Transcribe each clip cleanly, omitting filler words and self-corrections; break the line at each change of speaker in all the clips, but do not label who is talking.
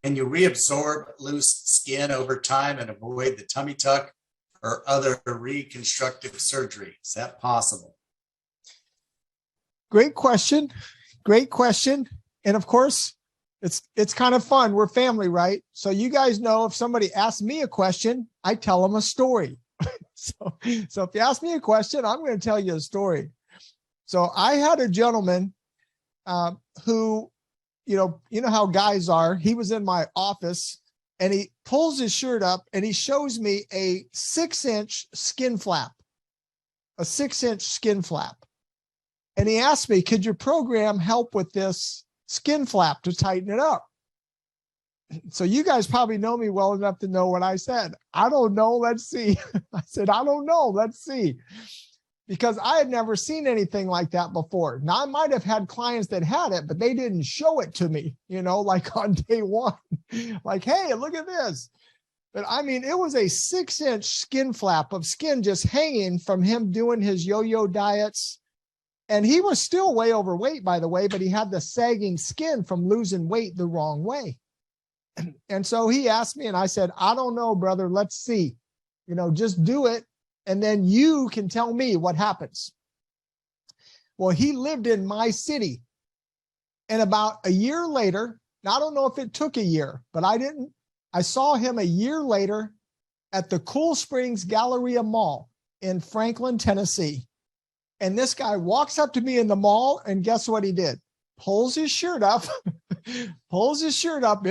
Can you reabsorb loose skin over time and avoid the tummy tuck or other reconstructive surgery? Is that possible?
Great question. Great question. And of course, it's kind of fun. We're family, right? So you guys know if somebody asks me a question, I tell them a story. So if you ask me a question, I'm going to tell you a story. So I had a gentleman who, you know how guys are. He was in my office and he pulls his shirt up and he shows me a 6-inch skin flap, a 6-inch skin flap. And he asked me, could your program help with this skin flap to tighten it up? So you guys probably know me well enough to know what I said. I don't know. Let's see. I said, I don't know. Let's see. Because I had never seen anything like that before. Now I might have had clients that had it, but they didn't show it to me, like on day one, like, hey, look at this. But I mean, it was a 6-inch skin flap of skin just hanging from him doing his yo-yo diets. And he was still way overweight, by the way, but he had the sagging skin from losing weight the wrong way. And so he asked me and I said, I don't know, brother. Let's see, just do it. And then you can tell me what happens. Well, he lived in my city. And about a year later, now I don't know if it took a year, but I saw him a year later at the Cool Springs Galleria Mall in Franklin, Tennessee. And this guy walks up to me in the mall and guess what he did? Pulls his shirt up, in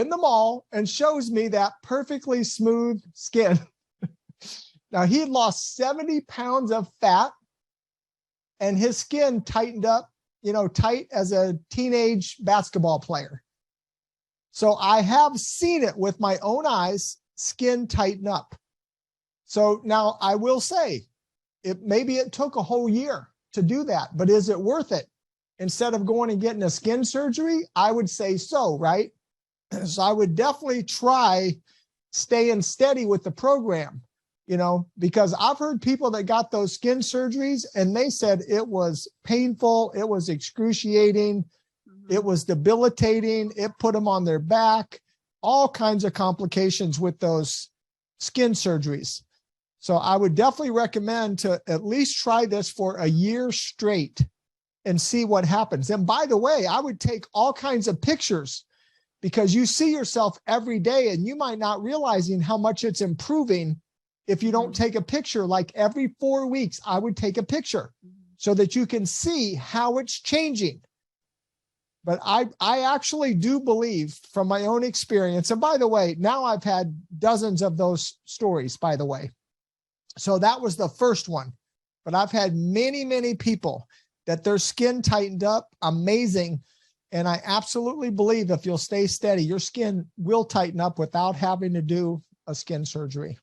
the mall and shows me that perfectly smooth skin. Now he had lost 70 pounds of fat and his skin tightened up, tight as a teenage basketball player. So I have seen it with my own eyes, skin tighten up. So now I will say maybe it took a whole year to do that, but is it worth it? Instead of going and getting a skin surgery, I would say so, right? So I would definitely try staying steady with the program, because I've heard people that got those skin surgeries and they said it was painful, it was excruciating, it was debilitating, it put them on their back, all kinds of complications with those skin surgeries. So I would definitely recommend to at least try this for a year straight and see what happens. And by the way, I would take all kinds of pictures because you see yourself every day and you might not realizing how much it's improving if you don't take a picture. Like every 4 weeks, I would take a picture so that you can see how it's changing. But I actually do believe from my own experience, and by the way, now I've had dozens of those stories, by the way. So that was the first one, but I've had many, many people that their skin tightened up, amazing. And I absolutely believe if you'll stay steady, your skin will tighten up without having to do a skin surgery.